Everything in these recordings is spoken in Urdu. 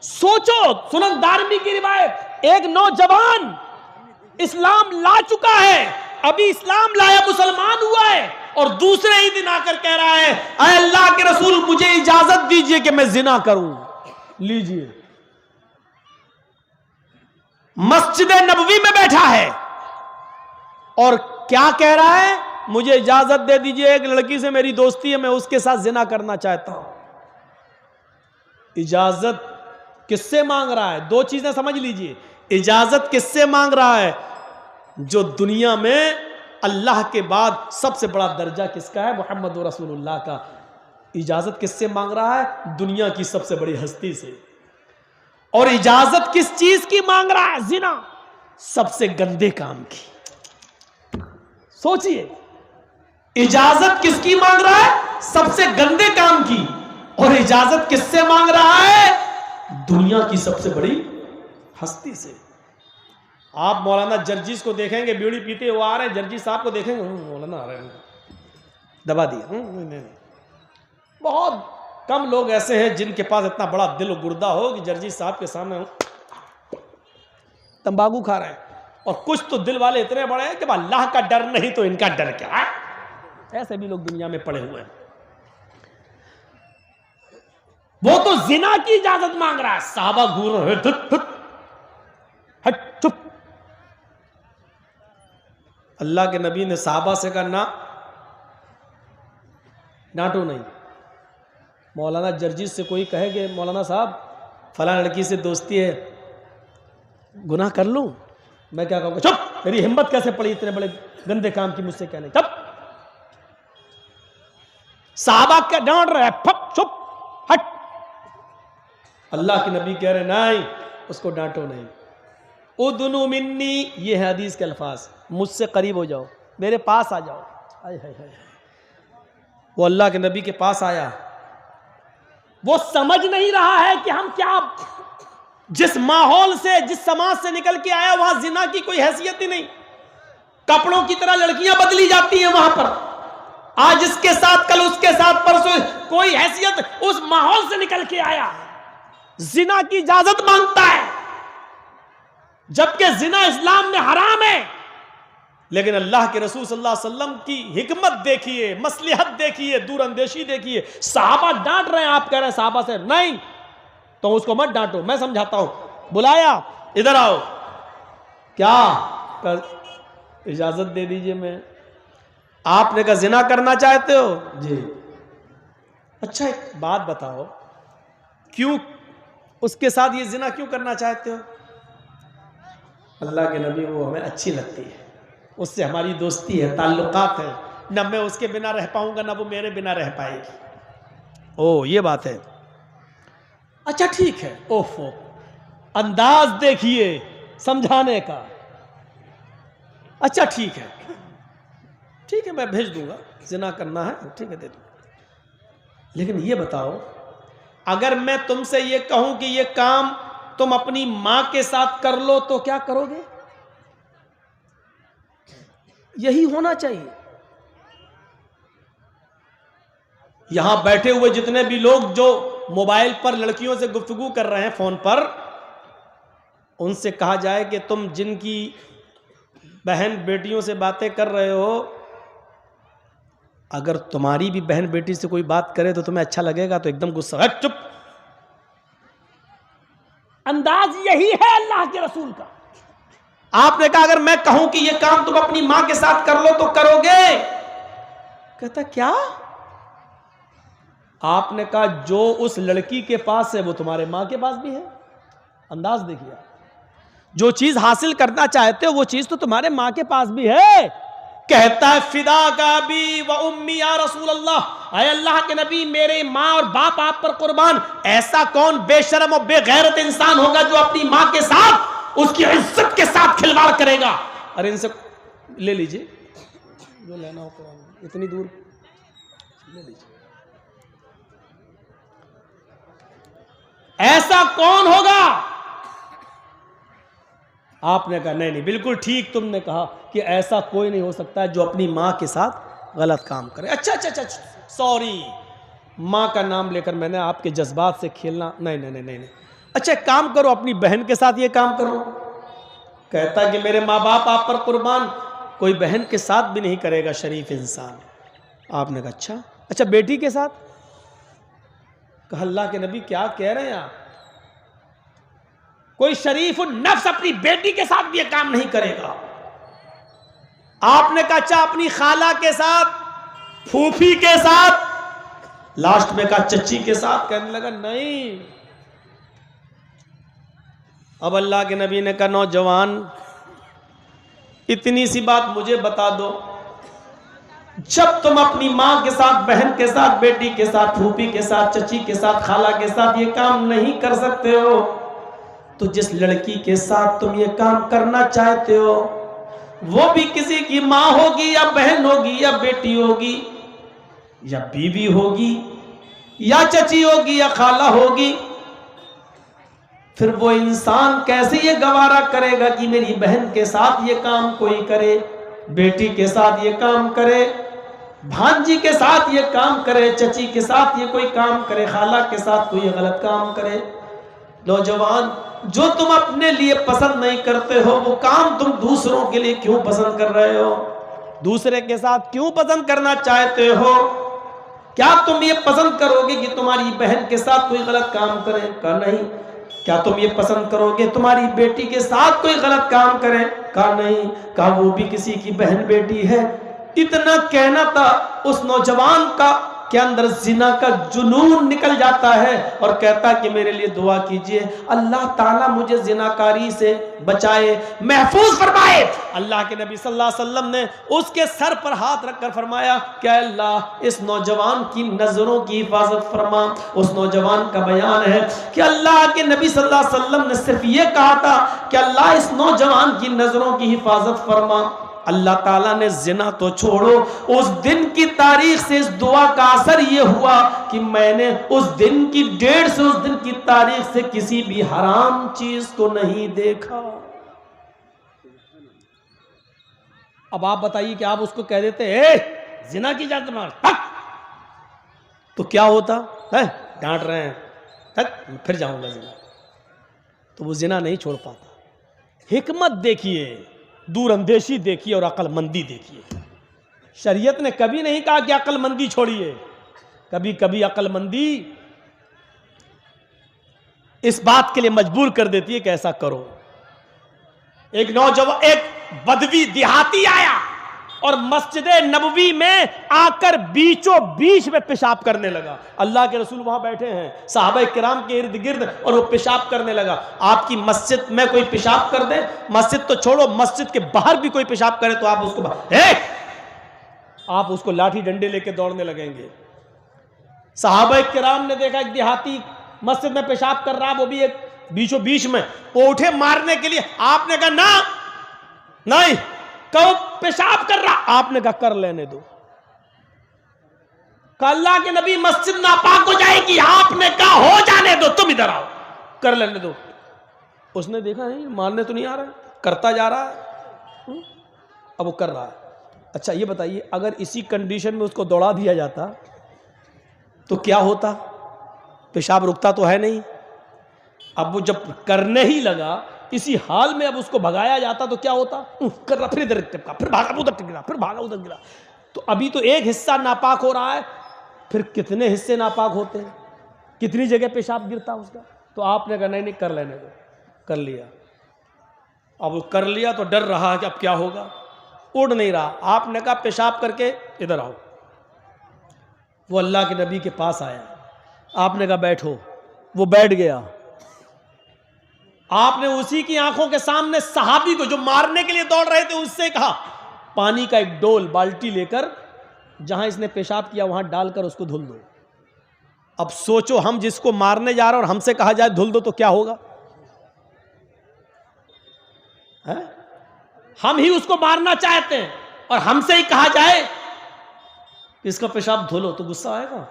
سوچو، سنن دارمی کی روایت، ایک نوجوان اسلام لا چکا ہے، ابھی اسلام لایا، مسلمان ہوا ہے، اور دوسرے ہی دن آ کر کہہ رہا ہے اے اللہ کے رسول مجھے اجازت دیجئے کہ میں زنا کروں. لیجئے، مسجد نبوی میں بیٹھا ہے اور کیا کہہ رہا ہے؟ مجھے اجازت دے دیجئے، ایک لڑکی سے میری دوستی ہے، میں اس کے ساتھ زنا کرنا چاہتا ہوں. اجازت کس سے مانگ رہا ہے؟ دو چیزیں سمجھ لیجئے. اجازت کس سے مانگ رہا ہے؟ جو دنیا میں اللہ کے بعد سب سے بڑا درجہ کس کا ہے؟ محمد رسول اللہ کا. اجازت کس سے مانگ رہا ہے؟ دنیا کی سب سے بڑی ہستی سے. اور اجازت کس چیز کی مانگ رہا ہے؟ زنا، سب سے گندے کام کی. سوچئے، اجازت کس کی مانگ رہا ہے؟ سب سے گندے کام کی. اور اجازت کس سے مانگ رہا ہے؟ دنیا کی سب سے بڑی ہستی سے. آپ مولانا جرجیز کو دیکھیں گے بیڑی پیتے ہوئے آ رہے ہیں، جرجیز صاحب کو دیکھیں گے مولانا آ رہے ہیں، دبا دیا. بہت کم لوگ ایسے ہیں جن کے پاس اتنا بڑا دل و گردہ ہو کہ جرجیز صاحب کے سامنے تمباکو کھا رہے ہیں. اور کچھ تو دل والے اتنے بڑے ہیں کہ اللہ کا ڈر نہیں تو ان کا ڈر کیا ہے. ایسے بھی لوگ دنیا میں پڑے ہوئے ہیں. وہ تو زنا کی اجازت مانگ رہا ہے. صحابہ گھور رہے ہیں، ہٹ چپ. اللہ کے نبی نے صحابہ سے کہا نہ، ڈانٹو نہیں. مولانا جرجیز سے کوئی کہے کہ مولانا صاحب فلاں لڑکی سے دوستی ہے، گناہ کر لوں؟ میں کیا کہوں گا؟ چپ، میری ہمت کیسے پڑی اتنے بڑے گندے کام کی مجھ سے کہنے؟ چپ. صحابہ کیا ڈانٹ رہے ہیں، پھپ چپ ہٹ. اللہ کے نبی کہہ رہے نہیں، اس کو ڈانٹو نہیں. ادنو منی، یہ ہے حدیث کے الفاظ، مجھ سے قریب ہو جاؤ، میرے پاس آ جاؤ. وہ اللہ کے نبی کے پاس آیا. وہ سمجھ نہیں رہا ہے کہ ہم کیا، جس ماحول سے، جس سماج سے نکل کے آیا وہاں زنا کی کوئی حیثیت ہی نہیں. کپڑوں کی طرح لڑکیاں بدلی جاتی ہیں وہاں پر، آج اس کے ساتھ کل اس کے ساتھ پرسوں، کوئی حیثیت. اس ماحول سے نکل کے آیا، زنا کی اجازت مانگتا ہے، جبکہ زنا اسلام میں حرام ہے. لیکن اللہ کے رسول صلی اللہ علیہ وسلم کی حکمت دیکھیے، مصلحت دیکھیے، دور اندیشی دیکھیے. صحابہ ڈانٹ رہے ہیں، آپ کہہ رہے ہیں صحابہ سے نہیں تو اس کو مت ڈانٹو، میں سمجھاتا ہوں. بلایا، ادھر آؤ. کیا اجازت دے دیجئے. میں، آپ نے کہا زنا کرنا چاہتے ہو؟ جی. اچھا ایک بات بتاؤ، کیوں اس کے ساتھ یہ زنا کیوں کرنا چاہتے ہو؟ اللہ کے نبی وہ ہمیں اچھی لگتی ہے، اس سے ہماری دوستی ہے، تعلقات ہیں، نہ میں اس کے بنا رہ پاؤں گا نہ وہ میرے بنا رہ پائے گی. او یہ بات ہے. اچھا ٹھیک ہے. اوفو، انداز دیکھیے سمجھانے کا. اچھا ٹھیک ہے، ٹھیک ہے میں بھیج دوں گا، زنا کرنا ہے ٹھیک ہے دے دوں. لیکن یہ بتاؤ، اگر میں تم سے یہ کہوں کہ یہ کام تم اپنی ماں کے ساتھ کر لو تو کیا کرو گے؟ یہی ہونا چاہیے. یہاں بیٹھے ہوئے جتنے بھی لوگ جو موبائل پر لڑکیوں سے گفتگو کر رہے ہیں فون پر، ان سے کہا جائے کہ تم جن کی بہن بیٹیوں سے باتیں کر رہے ہو، اگر تمہاری بھی بہن بیٹی سے کوئی بات کرے تو تمہیں اچھا لگے گا؟ تو ایک دم غصہ، چپ. انداز یہی ہے اللہ کے رسول کا. آپ نے کہا اگر میں کہوں کہ یہ کام تم اپنی ماں کے ساتھ کر لو تو کرو گے؟ کہتا کیا؟ آپ نے کہا جو اس لڑکی کے پاس ہے وہ تمہارے ماں کے پاس بھی ہے. انداز دیکھیے، جو چیز حاصل کرنا چاہتے ہو وہ چیز تو تمہارے ماں کے پاس بھی ہے. کہتا ہے فدا کا بھی و امی یا رسول اللہ، اے اللہ کے نبی میرے ماں اور باپ آپ پر قربان. ایسا کون بے شرم اور بے غیرت انسان ہوگا جو اپنی ماں کے ساتھ، اس کی عزت کے ساتھ کھلواڑ کرے گا؟ ارے ان سے لے لیجئے جو لینا ہو قرآن، اتنی دور لے لیجئے. ایسا کون ہوگا؟ آپ نے کہا نہیں بالکل ٹھیک تم نے کہا کہ ایسا کوئی نہیں ہو سکتا جو اپنی ماں کے ساتھ غلط کام کرے. اچھا سوری، ماں کا نام لے کر میں نے آپ کے جذبات سے کھیلنا نہیں. اچھا ایک کام کرو، اپنی بہن کے ساتھ یہ کام کرو. کہتا کہ میرے ماں باپ آپ پر قربان، کوئی بہن کے ساتھ بھی نہیں کرے گا شریف انسان. آپ نے کہا اچھا بیٹی کے ساتھ؟ کہا اللہ کے نبی کیا کہہ رہے ہیں آپ؟ کوئی شریف النفس اپنی بیٹی کے ساتھ بھی یہ کام نہیں کرے گا. آپ نے کہا اچھا اپنی خالہ کے ساتھ، پھوپھی کے ساتھ، لاسٹ میں کہا چچی کے ساتھ. کہنے لگا نہیں. اب اللہ کے نبی نے کہا نوجوان اتنی سی بات مجھے بتا دو، جب تم اپنی ماں کے ساتھ، بہن کے ساتھ، بیٹی کے ساتھ، پھوپھی کے ساتھ، چچی کے ساتھ، خالہ کے ساتھ یہ کام نہیں کر سکتے ہو، تو جس لڑکی کے ساتھ تم یہ کام کرنا چاہتے ہو وہ بھی کسی کی ماں ہوگی یا بہن ہوگی یا بیٹی ہوگی یا بیوی ہوگی یا چچی ہوگی یا خالہ ہوگی. پھر وہ انسان کیسے یہ گوارا کرے گا کہ میری بہن کے ساتھ یہ کام کوئی کرے، بیٹی کے ساتھ یہ کام کرے، بھانجی کے ساتھ یہ کام کرے، چچی کے ساتھ یہ کوئی کام کرے، خالہ کے ساتھ کوئی غلط کام کرے. نوجوان جو تم اپنے لیے پسند نہیں کرتے ہو وہ کام تم دوسروں کے لیے کیوں پسند کر رہے ہو؟ دوسرے کے ساتھ کیوں پسند کرنا چاہتے ہو؟ کیا تم یہ پسند کرو گے کہ تمہاری بہن کے ساتھ کوئی غلط کام کرے؟ کہا نہیں. کیا تم یہ پسند کرو گے تمہاری بیٹی کے ساتھ کوئی غلط کام کرے؟ کہا نہیں. کہا وہ بھی کسی کی بہن بیٹی ہے. اتنا کہنا تھا اس نوجوان کا کے اندر زنا کا جنون نکل جاتا ہے اور کہتا کہ میرے لیے دعا کیجئے اللہ تعالیٰ مجھے زناکاری سے بچائے، محفوظ فرمائے. اللہ کے نبی صلی اللہ علیہ وسلم نے اس کے سر پر ہاتھ رکھ کر فرمایا کہ اللہ اس نوجوان کی نظروں کی حفاظت فرما. اس نوجوان کا بیان ہے کہ اللہ کے نبی صلی اللہ علیہ وسلم نے صرف یہ کہا تھا کہ اللہ اس نوجوان کی نظروں کی حفاظت فرما. اللہ تعالیٰ نے زنا تو چھوڑو، اس دن کی تاریخ سے اس دعا کا اثر یہ ہوا کہ میں نے اس دن کی ڈیٹ سے، اس دن کی تاریخ سے کسی بھی حرام چیز کو نہیں دیکھا. اب آپ بتائیے کہ آپ اس کو کہہ دیتے اے زنا کی اجازت مار تو کیا ہوتا ہے؟ ڈانٹ رہے ہیں پھر جاؤں گا زنا، تو وہ زنا نہیں چھوڑ پاتا. حکمت دیکھیے، دور اندیشی دیکھیے اور عقل مندی دیکھیے. شریعت نے کبھی نہیں کہا کہ عقل مندی چھوڑیے. کبھی کبھی عقل مندی اس بات کے لیے مجبور کر دیتی ہے کہ ایسا کرو. ایک نوجوان، ایک بدوی دیہاتی آیا اور مسجد نبوی میں آ کر بیچوں بیچ میں پیشاب کرنے لگا. اللہ کے رسول وہاں بیٹھے ہیں، صحابہ کرام کے ارد گرد، اور وہ پیشاب کرنے لگا. آپ کی مسجد میں کوئی پیشاب کر دے، مسجد تو چھوڑو مسجد کے باہر بھی کوئی پیشاب کرے تو آپ اس کو لاٹھی ڈنڈے لے کے دوڑنے لگیں گے. صحابہ کرام نے دیکھا ایک دیہاتی مسجد میں پیشاب کر رہا، وہ بھی ایک بیچوں بیچ میں، وہ اٹھے مارنے کے لیے. آپ نے کہا نہیں، کہو پیشاب کر رہا. آپ نے کہا کر لینے دو. کہ اللہ کے نبی مسجد ناپاک ہو جائے گی. آپ نے کہا ہو جانے دو، تم ادھر آؤ، کر لینے دو. اس نے دیکھا نہیں ماننے تو نہیں آ رہا، کرتا جا رہا ہے. اب وہ کر رہا ہے. اچھا یہ بتائیے اگر اسی کنڈیشن میں اس کو دوڑا دیا جاتا تو کیا ہوتا؟ پیشاب رکتا تو ہے نہیں. اب وہ جب کرنے ہی لگا اسی حال میں اب اس کو بھگایا جاتا تو کیا ہوتا؟ کر رہا، پھر ادھر ٹپکا، پھر بھاگا ادھر گرا، پھر بھاگا ادھر گرا. تو ابھی تو ایک حصہ ناپاک ہو رہا ہے، پھر کتنے حصے ناپاک ہوتے ہیں، کتنی جگہ پیشاب گرتا اس کا. تو آپ نے کہا نہیں کر لینے دو. کر لیا. اب وہ کر لیا تو ڈر رہا کہ اب کیا ہوگا، اڑ نہیں رہا. آپ نے کہا پیشاب کر کے ادھر آؤ. وہ اللہ کے نبی کے پاس آیا. آپ نے کہا بیٹھو. وہ بیٹھ گیا. آپ نے اسی کی آنکھوں کے سامنے صحابی کو جو مارنے کے لیے دوڑ رہے تھے اس سے کہا پانی کا ایک ڈول بالٹی لے کر جہاں اس نے پیشاب کیا وہاں ڈال کر اس کو دھل دو. اب سوچو ہم جس کو مارنے جا رہے اور ہم سے کہا جائے دھل دو تو کیا ہوگا؟ ہم ہی اس کو مارنا چاہتے ہیں اور ہم سے ہی کہا جائے اس کا پیشاب دھلو تو غصہ آئے گا.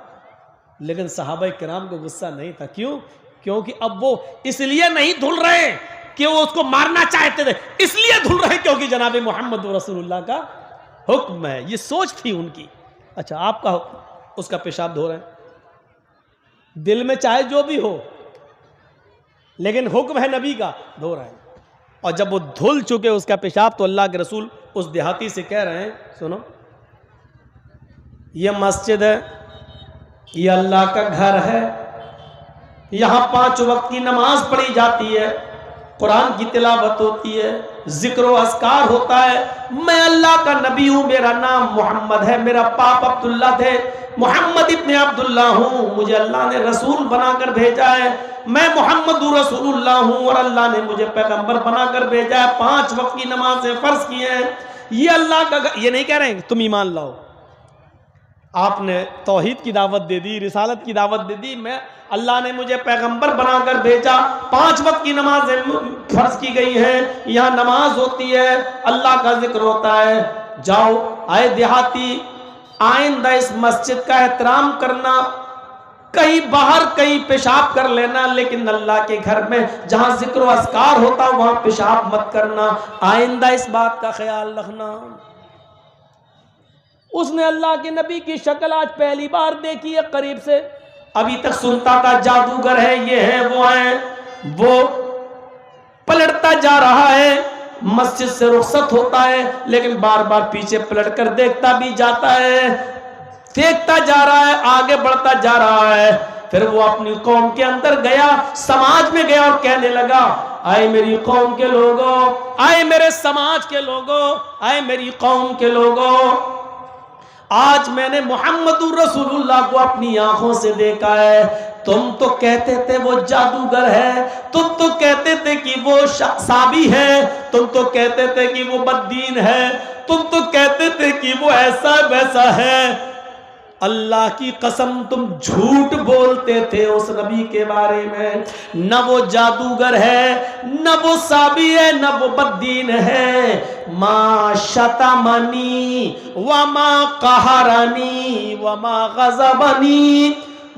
لیکن صحابہ کرام کو غصہ نہیں تھا. کیوں؟ کیونکہ اب وہ اس لیے نہیں دھل رہے کہ وہ اس کو مارنا چاہتے تھے، اس لیے دھل رہے کیونکہ جناب محمد رسول اللہ کا حکم ہے. یہ سوچ تھی ان کی. اچھا آپ کا اس کا پیشاب دھو رہے ہیں، دل میں چاہے جو بھی ہو لیکن حکم ہے نبی کا دھو رہے ہیں. اور جب وہ دھل چکے اس کا پیشاب تو اللہ کے رسول اس دیہاتی سے کہہ رہے ہیں سنو یہ مسجد ہے, یہ اللہ کا گھر ہے, یہاں 5 وقت کی نماز پڑھی جاتی ہے, قرآن کی تلاوت ہوتی ہے, ذکر و اذکار ہوتا ہے, میں اللہ کا نبی ہوں, میرا نام محمد ہے, میرا باپ عبداللہ تھے, محمد ابن عبداللہ ہوں, مجھے اللہ نے رسول بنا کر بھیجا ہے, میں محمد رسول اللہ ہوں اور اللہ نے مجھے پیغمبر بنا کر بھیجا ہے, 5 وقت کی نمازیں فرض کی ہیں, یہ اللہ کا یہ نہیں کہہ رہے ہیں تم ایمان لاؤ, آپ نے توحید کی دعوت دے دی, رسالت کی دعوت دے دی, میں اللہ نے مجھے پیغمبر بنا کر بھیجا, 5 وقت کی نمازیں فرض کی گئی ہیں, یہاں نماز ہوتی ہے, اللہ کا ذکر ہوتا ہے, جاؤ آئے دیہاتی آئندہ اس مسجد کا احترام کرنا, کہیں باہر کہیں پیشاب کر لینا, لیکن اللہ کے گھر میں جہاں ذکر و اذکار ہوتا وہاں پیشاب مت کرنا, آئندہ اس بات کا خیال رکھنا. اس نے اللہ کے نبی کی شکل آج پہلی بار دیکھی ہے قریب سے, ابھی تک سنتا تھا جادوگر ہے, یہ ہے, وہ ہیں, وہ پلٹتا جا رہا ہے, مسجد سے رخصت ہوتا ہے, لیکن بار بار پیچھے پلٹ کر دیکھتا بھی جاتا ہے, دیکھتا جا رہا ہے, آگے بڑھتا جا رہا ہے. پھر وہ اپنی قوم کے اندر گیا, سماج میں گیا اور کہنے لگا آئے میری قوم کے لوگوں, آئے میرے سماج کے لوگوں, آئے میری قوم کے لوگوں, آج میں نے محمد رسول اللہ کو اپنی آنکھوں سے دیکھا ہے. تم تو کہتے تھے وہ جادوگر ہے, تم تو کہتے تھے کہ وہ صابی ہے, تم تو کہتے تھے کہ وہ بددین ہے, تم تو کہتے تھے کہ وہ ایسا ویسا ہے. اللہ کی قسم تم جھوٹ بولتے تھے اس نبی کے بارے میں, نہ وہ جادوگر ہے, نہ وہ صابی ہے, نہ وہ بددین ہے. ما شتمنی وما قہرنی وما غضبنی,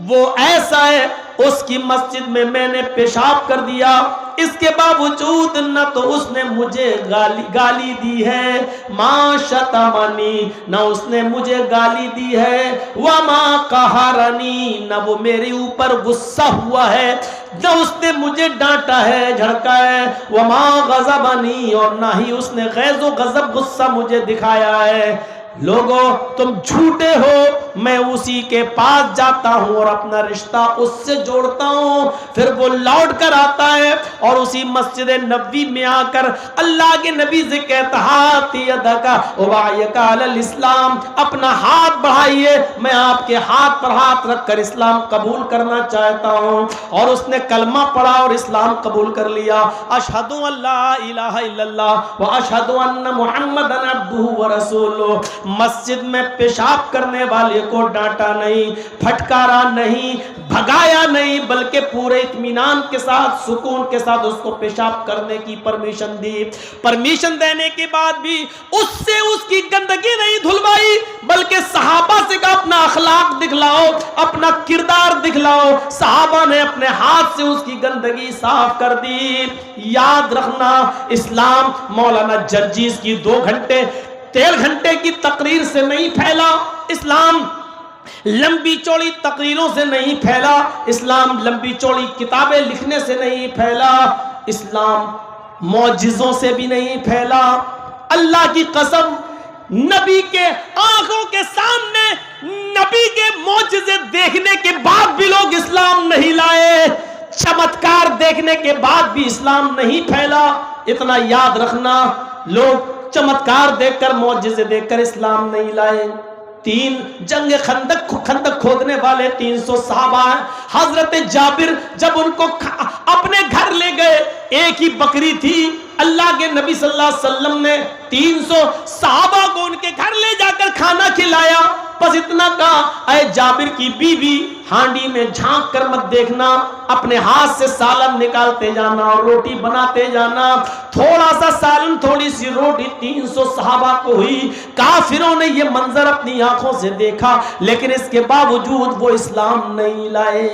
وہ ایسا ہے اس کی مسجد میں میں نے پیشاب کر دیا, اس کے باوجود نہ تو اس نے مجھے گالی دی ہے, ما شتمنی, نہ اس نے مجھے گالی دی ہے, وما قہرنی, نہ وہ میرے اوپر غصہ ہوا ہے, نہ اس نے مجھے ڈانٹا ہے, جھڑکا ہے, وما غضبنی, اور نہ ہی اس نے غیظ و غضب غصہ مجھے دکھایا ہے. لوگوں تم جھوٹے ہو, میں اسی کے پاس جاتا ہوں اور اپنا رشتہ اس سے جوڑتا ہوں. پھر وہ لوٹ کر آتا ہے اور اسی مسجد نبوی میں آ کر اللہ کے نبی سے کہتا ہاتھ یدک ابایک علی الاسلام, اپنا ہاتھ بڑھائیے, میں آپ کے ہاتھ پر ہاتھ رکھ کر اسلام قبول کرنا چاہتا ہوں. اور اس نے کلمہ پڑھا اور اسلام قبول کر لیا, اشہد ان لا الہ الا اللہ و اشہد ان محمدا عبدہ ورسولہ. مسجد میں پیشاب کرنے والے کو ڈانٹا نہیں, پھٹکارا نہیں, بھگایا نہیں, بلکہ پورے اطمینان کے ساتھ, سکون کے ساتھ اس کو پیشاب کرنے کی پرمیشن دی. پرمیشن دینے کے بعد بھی اس سے اس کی گندگی نہیں دھلوائی, بلکہ صحابہ سے کہا اپنا اخلاق دکھلاؤ, اپنا کردار دکھلاؤ. صحابہ نے اپنے ہاتھ سے اس کی گندگی صاف کر دی. یاد رکھنا, اسلام مولانا جرجیز کی 2 گھنٹے 13 گھنٹے کی تقریر سے نہیں پھیلا, اسلام لمبی چوڑی تقریروں سے نہیں پھیلا, اسلام لمبی چوڑی کتابیں لکھنے سے نہیں پھیلا, اسلام معجزوں سے بھی نہیں پھیلا. اللہ کی قسم, نبی کے آنکھوں کے سامنے نبی کے معجزے دیکھنے کے بعد بھی لوگ اسلام نہیں لائے, چمتکار دیکھنے کے بعد بھی اسلام نہیں پھیلا. اتنا یاد رکھنا, لوگ چمتکار دیکھ کر, معجزے دیکھ کر اسلام نہیں لائے. 3 جنگ خندق کھودنے والے 300 صحابہ ہیں. حضرت جابر جب ان کو اپنے گھر لے گئے, ایک ہی بکری تھی, اللہ کے نبی صلی اللہ علیہ وسلم نے 300 صحابہ کو ان کے گھر لے جا کر کھانا کھلایا. بس اتنا کہا, اے جابر کی بیوی, ہانڈی میں جھانک کر مت دیکھنا, اپنے ہاتھ سے سالن نکالتے جانا اور روٹی بناتے جانا. تھوڑا سا سالن, تھوڑی سی روٹی 300 صحابہ کو ہوئی. کافروں نے یہ منظر اپنی آنکھوں سے دیکھا, لیکن اس کے باوجود وہ اسلام نہیں لائے,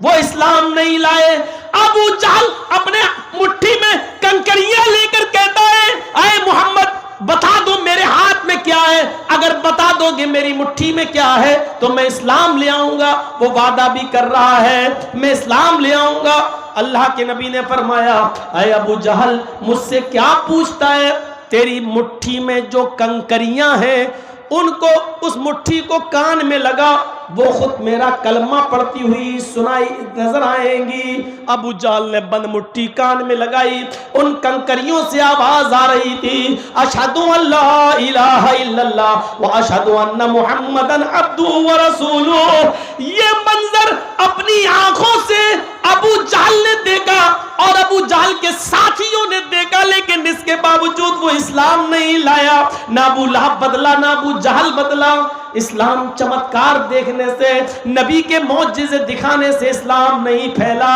وہ اسلام نہیں لائے. ابو جہل اپنے مٹھی میں کنکریاں لے کر کہتا ہے, اے محمد بتا دو میرے ہاتھ میں کیا ہے, اگر بتا دو گے میری مٹھی میں کیا ہے تو میں اسلام لے آؤں گا. وہ وعدہ بھی کر رہا ہے میں اسلام لے آؤں گا. اللہ کے نبی نے فرمایا اے ابو جہل مجھ سے کیا پوچھتا ہے؟ تیری مٹھی میں جو کنکریاں ہیں ان کو اس مٹھی کو کان میں لگا، وہ خود میرا کلمہ پڑھتی ہوئی سنائی نظر آئیں گی۔ ابو جہل نے بند مٹھی کان میں لگائی، ان کنکریوں سے آواز آ رہی تھی اشہدو ان لا الہ الا اللہ و اشہدو ان محمدن عبدہ و رسولہ۔ یہ منظر اپنی آنکھوں سے ابو جہل نے دیکھا اور ابو جہل کے ساتھیوں نے دیکھا، لیکن اس کے باوجود وہ اسلام نہیں لایا۔ نہ ابو لہب بدلا، نہ ابو جہل بدلا۔ اسلام چمتکار دیکھنے سے، نبی کے معجزے دکھانے سے اسلام نہیں پھیلا۔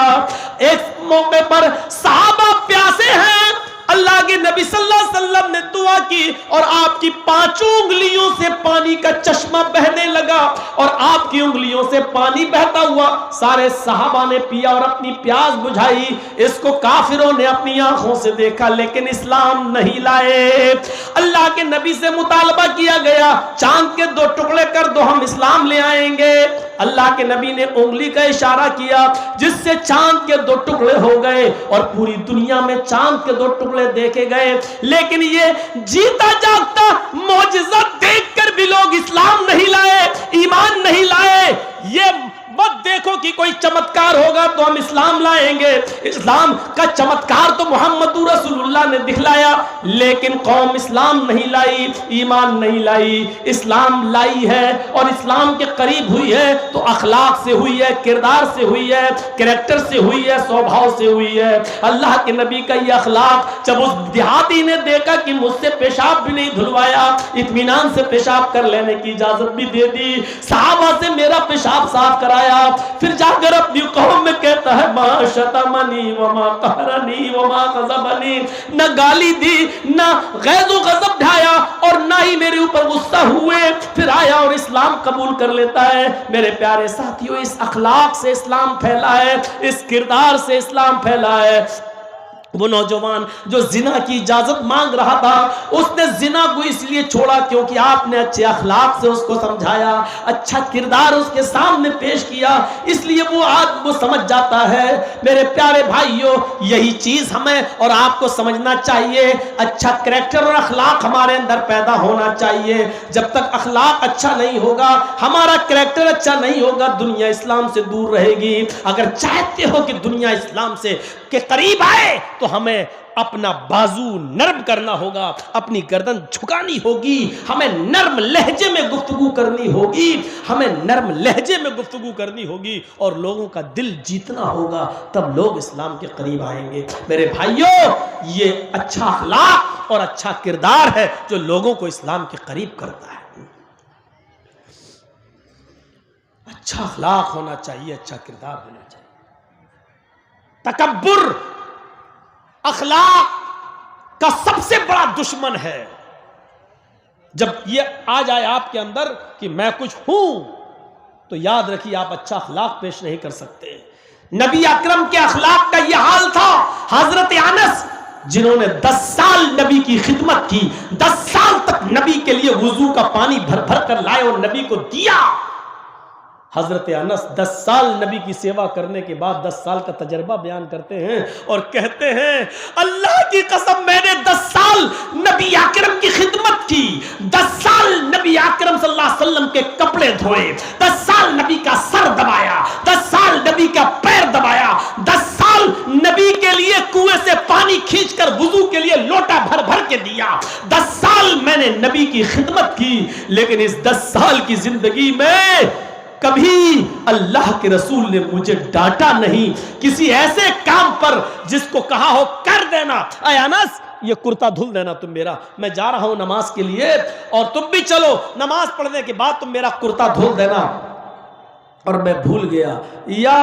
ایک موقع پر صحابہ پیاسے ہیں، اللہ کے نبی صلی اللہ علیہ وسلم نے دعا کی اور آپ کی 5 انگلیوں سے پانی کا چشمہ بہنے لگا اور آپ کی انگلیوں سے پانی بہتا ہوا سارے صحابہ نے پیا اور اپنی پیاس بجھائی۔ اس کو کافروں نے اپنی آنکھوں سے دیکھا لیکن اسلام نہیں لائے۔ اللہ کے نبی سے مطالبہ کیا گیا چاند کے 2 ٹکڑے کر دو، ہم اسلام لے آئیں گے۔ اللہ کے نبی نے انگلی کا اشارہ کیا جس سے چاند کے 2 ٹکڑے ہو گئے اور پوری دنیا میں چاند کے 2 ٹکڑے دیکھے گئے، لیکن یہ جیتا جاگتا معجزہ دیکھ کر بھی لوگ اسلام نہیں لائے، ایمان نہیں لائے۔ یہ مت دیکھو کہ کوئی چمتکار ہوگا تو ہم اسلام لائیں گے۔ اسلام کا چمتکار تو محمد رسول اللہ نے دکھلایا، لیکن قوم اسلام نہیں لائی، ایمان نہیں لائی۔ اسلام لائی ہے اور اسلام کے قریب ہوئی ہے تو اخلاق سے ہوئی ہے، کردار سے ہوئی ہے، کریکٹر سے ہوئی ہے، سوبھاؤ سے ہوئی ہے۔ اللہ کے نبی کا یہ اخلاق جب اس دیہاتی نے دیکھا کہ مجھ سے پیشاب بھی نہیں دھلوایا، اطمینان سے پیشاب کر لینے کی اجازت بھی دے دی، صحابہ سے میرا پیشاب صاف کرایا، پھر جا کر اپنی قوم میں کہتا ہے ما شتمنی وما قہرنی وما غضبنی، نہ گالی دی، نہ غیظ و غضب ڈھایا اور نہ ہی میرے اوپر غصہ ہوئے، پھر آیا اور اسلام قبول کر لیتا ہے۔ میرے پیارے ساتھیوں، اس اخلاق سے اسلام پھیلا ہے، اس کردار سے اسلام پھیلا ہے۔ وہ نوجوان جو زنا کی اجازت مانگ رہا تھا، اس نے زنا کو اس لیے چھوڑا کیونکہ آپ نے اچھے اخلاق سے اس کو سمجھایا، اچھا کردار اس کے سامنے پیش کیا، اس لیے وہ آج وہ سمجھ جاتا ہے۔ میرے پیارے بھائیوں، یہی چیز ہمیں اور آپ کو سمجھنا چاہیے، اچھا کریکٹر اور اخلاق ہمارے اندر پیدا ہونا چاہیے۔ جب تک اخلاق اچھا نہیں ہوگا، ہمارا کریکٹر اچھا نہیں ہوگا، دنیا اسلام سے دور رہے گی۔ اگر چاہتے ہو کہ دنیا اسلام سے کے قریب آئے تو ہمیں اپنا بازو نرم کرنا ہوگا، اپنی گردن جھکانی ہوگی، ہمیں نرم لہجے میں گفتگو کرنی ہوگی، ہمیں نرم لہجے میں گفتگو کرنی ہوگی اور لوگوں کا دل جیتنا ہوگا، تب لوگ اسلام کے قریب آئیں گے۔ میرے بھائیوں، یہ اچھا اخلاق اور اچھا کردار ہے جو لوگوں کو اسلام کے قریب کرتا ہے۔ اچھا اخلاق ہونا چاہیے، اچھا کردار ہونا چاہیے۔ تکبر اخلاق کا سب سے بڑا دشمن ہے۔ جب یہ آ جائے آپ کے اندر کہ میں کچھ ہوں تو یاد رکھیے آپ اچھا اخلاق پیش نہیں کر سکتے۔ نبی اکرم کے اخلاق کا یہ حال تھا۔ حضرت انس جنہوں نے 10 سال نبی کی خدمت کی، 10 سال تک نبی کے لیے وضو کا پانی بھر بھر کر لائے اور نبی کو دیا۔ حضرت انس 10 سال نبی کی سیوا کرنے کے بعد 10 سال کا تجربہ بیان کرتے ہیں اور کہتے ہیں اللہ کی قسم میں نے 10 سال نبی اکرم کی خدمت کی، 10 سال نبی اکرم صلی اللہ علیہ وسلم کے کپڑے دھوئے، 10 سال نبی کا سر دبایا، 10 سال نبی کا پیر دبایا، 10 سال نبی کے لیے کنویں سے پانی کھینچ کر وضو کے لیے لوٹا بھر بھر کے دیا، 10 سال میں نے نبی کی خدمت کی، لیکن اس 10 سال کی زندگی میں کبھی اللہ کے رسول نے مجھے ڈانٹا نہیں کسی ایسے کام پر جس کو کہا ہو کر دینا، اے انس یہ کرتا دھل دینا تم میرا، میں جا رہا ہوں نماز کے لیے اور تم بھی چلو، نماز پڑھنے کے بعد تم میرا کرتا دھل دینا، اور میں بھول گیا یا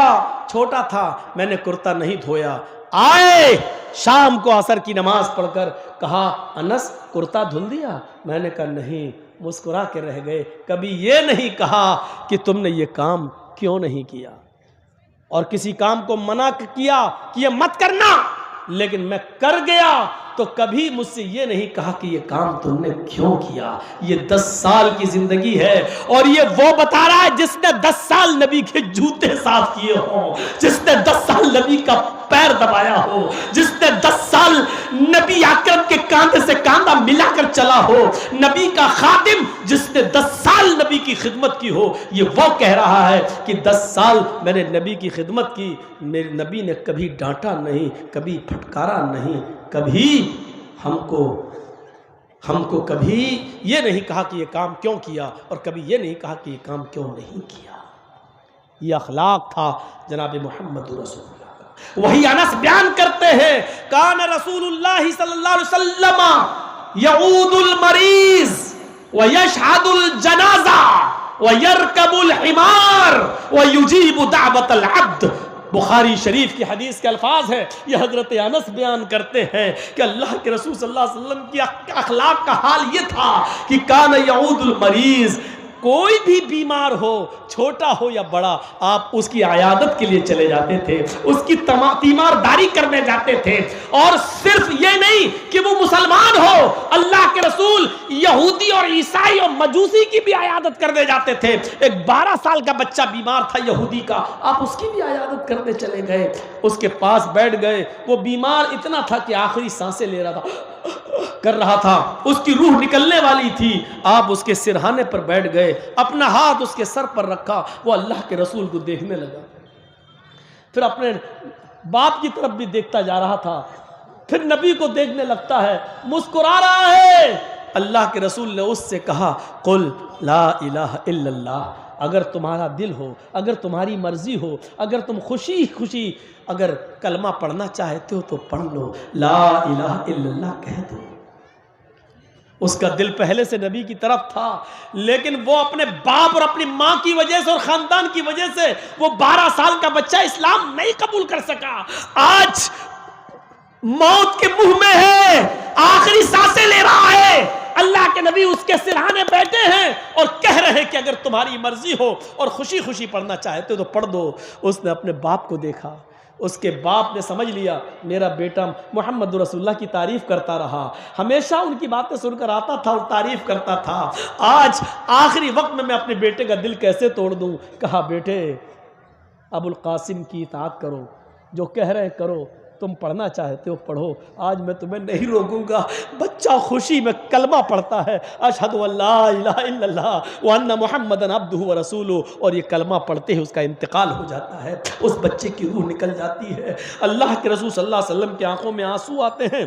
چھوٹا تھا میں نے کرتا نہیں دھویا۔ آئے شام کو عصر کی نماز پڑھ کر کہا انس کرتا دھل دیا؟ میں نے کہا نہیں، مسکرا کے رہ گئے۔ کبھی یہ نہیں کہا کہ تم نے یہ کام کیوں نہیں کیا، اور کسی کام کو منع کیا کہ یہ مت کرنا، لیکن میں کر گیا تو کبھی مجھ سے یہ نہیں کہا کہ یہ کام تم نے کیوں کیا. یہ 10 سال کی زندگی ہے اور یہ وہ بتا رہا ہے جس نے 10 سال نبی کے جوتے صاف کیے ہوں, جس نے 10 سال نبی کا پیر دبایا ہو, جس نے 10 سال نبی اکرم کے کاندھے سے کاندھا ملا کر چلا ہو, نبی کا خادم جس نے 10 سال نبی کی خدمت کی ہو. یہ وہ کہہ رہا ہے کہ 10 سال میں نے نبی کی خدمت کی, میرے نبی نے کبھی ڈانٹا نہیں, کبھی پھٹکارا نہیں, کبھی ہم کو کبھی یہ نہیں کہا کہ یہ کام کیوں کیا, اور کبھی یہ نہیں کہا کہ یہ کام کیوں نہیں کیا. یہ اخلاق تھا جناب محمد رسول اللہ. وہی انس بیان کرتے ہیں کان رسول اللہ صلی اللہ علیہ وسلم یعود المریض ویشہد الجنازہ ویرکب الحمار ویجیب دعوت العبد. بخاری شریف کی حدیث کے الفاظ ہیں, یہ حضرت انس بیان کرتے ہیں کہ اللہ کے رسول صلی اللہ علیہ وسلم کی اخلاق کا حال یہ تھا کہ کان یعود المریض, کوئی بھی بیمار ہو, چھوٹا ہو یا بڑا, آپ اس کی عیادت کے لیے چلے جاتے تھے, اس کی تیمارداری کرنے جاتے تھے. اور صرف یہ نہیں کہ وہ مسلمان ہو, اللہ کے رسول یہودی اور عیسائی اور مجوسی کی بھی عیادت کرنے جاتے تھے. ایک 12 سال کا بچہ بیمار تھا یہودی کا, آپ اس کی بھی عیادت کرنے چلے گئے, اس کے پاس بیٹھ گئے. وہ بیمار اتنا تھا کہ آخری سانسیں لے رہا تھا, کر رہا تھا, اس کی روح نکلنے والی تھی. آپ اس کے سرہانے پر بیٹھ گئے, اپنا ہاتھ اس کے سر پر رکھا, وہ اللہ کے رسول کو دیکھنے لگا, پھر اپنے باپ کی طرف بھی دیکھتا جا رہا تھا, پھر نبی کو دیکھنے لگتا ہے, مسکرا رہا ہے. اللہ کے رسول نے اس سے کہا قل لا الہ الا اللہ, اگر تمہارا دل ہو, اگر تمہاری مرضی ہو, اگر تم خوشی خوشی اگر کلمہ پڑھنا چاہتے ہو تو پڑھ لو, لا الہ الا اللہ کہہ دو. اس کا دل پہلے سے نبی کی طرف تھا, لیکن وہ اپنے باپ اور اپنی ماں کی وجہ سے اور خاندان کی وجہ سے وہ 12 سال کا بچہ اسلام نہیں قبول کر سکا. آج موت کے منہ میں ہے, آخری سانسیں لے رہا ہے, اللہ کے نبی اس کے سرہانے بیٹھے ہیں اور کہہ رہے ہیں کہ اگر تمہاری مرضی ہو اور خوشی خوشی پڑھنا چاہتے ہو تو پڑھ دو. اس نے اپنے باپ کو دیکھا, اس کے باپ نے سمجھ لیا میرا بیٹا محمد رسول اللہ کی تعریف کرتا رہا, ہمیشہ ان کی باتیں سن کر آتا تھا اور تعریف کرتا تھا. آج آخری وقت میں اپنے بیٹے کا دل کیسے توڑ دوں. کہا بیٹے ابو القاسم کی اطاعت کرو, جو کہہ رہے کرو, تم پڑھنا چاہتے ہو پڑھو, آج میں تمہیں نہیں روکوں گا. بچہ خوشی میں کلمہ پڑھتا ہے, اشہد ان لا الہ الا اللہ وان محمدن عبدہ ورسولہ, اور یہ کلمہ پڑھتے ہی اس کا انتقال ہو جاتا ہے, اس بچے کی روح نکل جاتی ہے. اللہ کے رسول صلی اللہ علیہ وسلم کی آنکھوں میں آنسو آتے ہیں,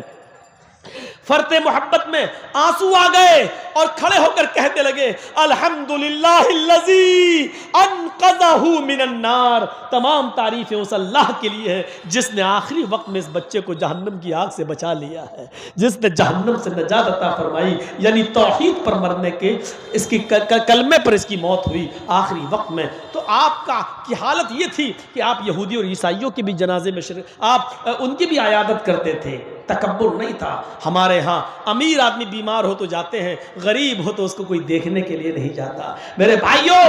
فرط محبت میں آنسو آ گئے اور کھڑے ہو کر کہنے لگے الحمدللہ الذی انقذہ من النار. تمام تعریفیں اس اللہ کے لیے ہے جس نے آخری وقت میں اس بچے کو جہنم کی آگ سے بچا لیا ہے, جس نے جہنم سے نجات عطا فرمائی, یعنی توحید پر مرنے کے, اس کی کلمے پر اس کی موت ہوئی آخری وقت میں. تو آپ کی حالت یہ تھی کہ آپ یہودی اور عیسائیوں کے بھی جنازے میں آپ ان کی بھی عیادت کرتے تھے. تکبر نہیں تھا. ہمارے ہاں امیر آدمی بیمار ہو تو جاتے ہیں, غریب ہو تو اس کو کوئی دیکھنے کے لیے نہیں جاتا. میرے بھائیوں,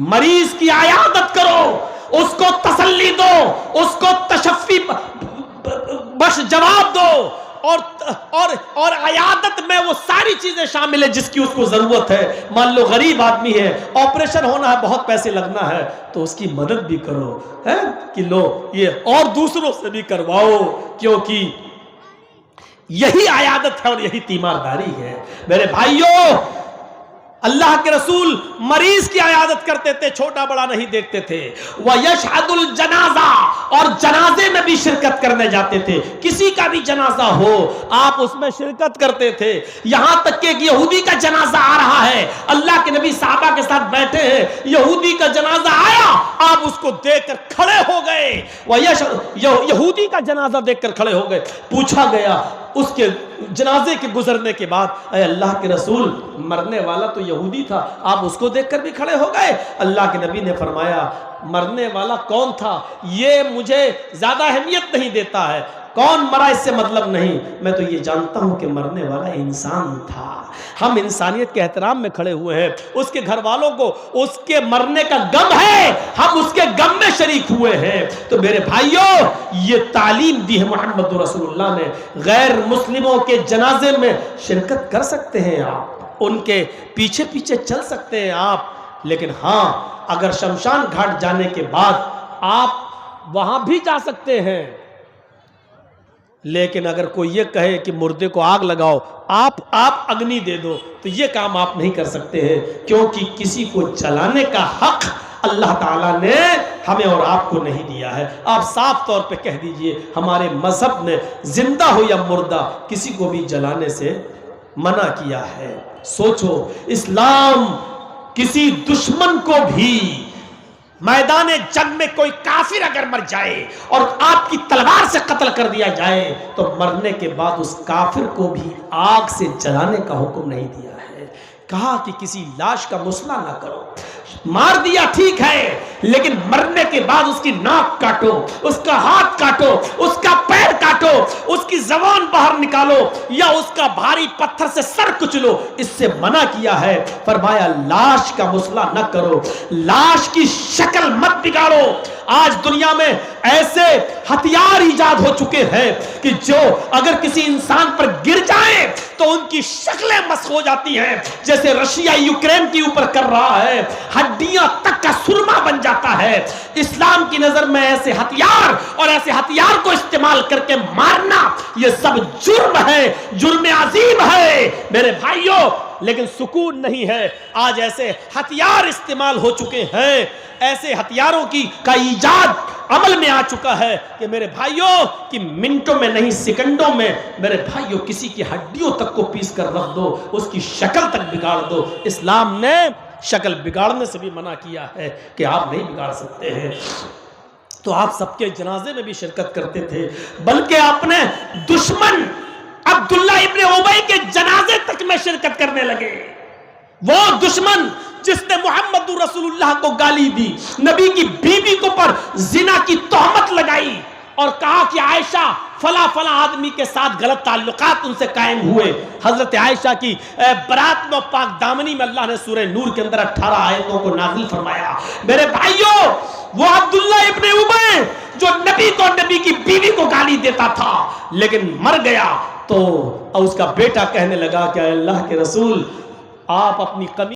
مریض کی عیادت کرو, اس کو تسلی دو, اس کو تشفی بخش جواب دو, اور عیادت میں وہ ساری چیزیں شامل ہیں جس کی اس کو ضرورت ہے. مان لو غریب آدمی ہے, آپریشن ہونا ہے, بہت پیسے لگنا ہے, تو اس کی مدد بھی کرو ہے کہ لو یہ, اور دوسروں سے بھی کرواؤ, کیونکہ یہی عیادت ہے اور یہی تیمارداری ہے. میرے بھائیوں, اللہ کے رسول مریض کی عیادت کرتے تھے, چھوٹا بڑا نہیں دیکھتے تھے. وَيَشْهَدُ الْجَنَازَةَ, اور جنازے میں بھی شرکت کرنے جاتے تھے. کسی کا بھی جنازہ ہو آپ اس میں شرکت کرتے تھے. یہاں تک کہ ایک یہودی کا جنازہ آ رہا ہے, اللہ کے نبی صحابہ کے ساتھ بیٹھے ہیں, یہودی کا جنازہ آیا, آپ اس کو دیکھ کر کھڑے ہو گئے. یہودی کا جنازہ دیکھ کر کھڑے ہو گئے. پوچھا گیا اس کے جنازے کے گزرنے کے بعد, اے اللہ کے رسول مرنے والا تو یہودی تھا, آپ اس کو دیکھ کر بھی کھڑے ہو گئے. اللہ کے نبی نے فرمایا مرنے والا کون تھا یہ مجھے زیادہ اہمیت نہیں دیتا ہے, کون مرا اس سے مطلب نہیں، میں تو یہ جانتا ہوں کہ مرنے والا انسان تھا۔ ہم انسانیت کے احترام میں کھڑے ہوئے ہیں، اس کے گھر والوں کو اس کے مرنے کا غم ہے، ہم اس کے غم میں شریک ہوئے ہیں۔ تو میرے بھائیوں، یہ تعلیم دی ہے محمد رسول اللہ نے، غیر مسلموں کے جنازے میں شرکت کر سکتے ہیں آپ، ان کے پیچھے پیچھے چل سکتے ہیں آپ، لیکن ہاں اگر شمشان گھاٹ جانے کے بعد آپ وہاں بھی جا سکتے ہیں، لیکن اگر کوئی یہ کہے کہ مردے کو آگ لگاؤ، آپ اگنی دے دو، تو یہ کام آپ نہیں کر سکتے ہیں، کیونکہ کسی کو جلانے کا حق اللہ تعالیٰ نے ہمیں اور آپ کو نہیں دیا ہے۔ آپ صاف طور پہ کہہ دیجئے ہمارے مذہب نے زندہ ہو یا مردہ کسی کو بھی جلانے سے منع کیا ہے۔ سوچو، اسلام کسی دشمن کو بھی میدان جنگ میں کوئی کافر اگر مر جائے اور آپ کی تلوار سے قتل کر دیا جائے تو مرنے کے بعد اس کافر کو بھی آگ سے جلانے کا حکم نہیں دیا ہے، کہا کہ کسی لاش کا مسئلہ نہ کرو، مار دیا ٹھیک ہے، لیکن مرنے کے بعد اس کی ناک کاٹو، اس کا ہاتھ کاٹو، اس کا پیر کاٹو، اس کی زبان باہر نکالو یا اس کا بھاری پتھر سے سر کچلو، اس سے منع کیا ہے۔ فرمایا لاش کا مسئلہ نہ کرو، لاش کی شکل مت بگاڑو۔ آج دنیا میں ایسے ہتھیار ایجاد ہو چکے ہیں کہ جو اگر کسی انسان پر گر جائیں تو ان کی شکلیں مسخ ہو جاتی ہیں، جیسے رشیا یوکرین کے اوپر کر رہا ہے، ہڈیاں تک کا سرما بن جاتا ہے۔ اسلام کی نظر میں ایسے ہتھیار اور ایسے ہتھیار کو استعمال کر کے مارنا یہ سب جرم ہے، جرم عظیم ہے میرے بھائیوں، لیکن سکون نہیں ہے۔ آج ایسے ہتھیار استعمال ہو چکے ہیں، ایسے ہتھیاروں کا ایجاد عمل میں آ چکا ہے کہ میرے بھائیوں کہ منٹوں میں نہیں سیکنڈوں میں میرے بھائیوں کسی کی ہڈیوں تک کو پیس کر رکھ دو، اس کی شکل تک بگاڑ دو۔ اسلام نے شکل بگاڑنے سے بھی منع کیا ہے کہ آپ نہیں بگاڑ سکتے ہیں۔ تو آپ سب کے جنازے میں بھی شرکت کرتے تھے، بلکہ اپنے دشمن عبداللہ ابن ابی کے جنازے تک میں شرکت کرنے لگے۔ وہ دشمن جس نے محمد رسول اللہ کو گالی دی، نبی کی بیوی کو پر زنا کی تہمت لگائی اور کہا کہ عائشہ فلاں فلاں آدمی کے ساتھ غلط تعلقات ان سے قائم ہوئے۔ حضرت عائشہ کی برات میں پاک دامنی میں اللہ نے سورہ نور کے اندر 18 آیتوں کو نازل فرمایا۔ میرے بھائیوں، وہ عبداللہ ابن ابی جو نبی کو نبی کی بیوی کو گالی دیتا تھا لیکن مر گیا، تو اس کا بیٹا کہنے لگا کہ اللہ کے رسول آپ اپنی قمیص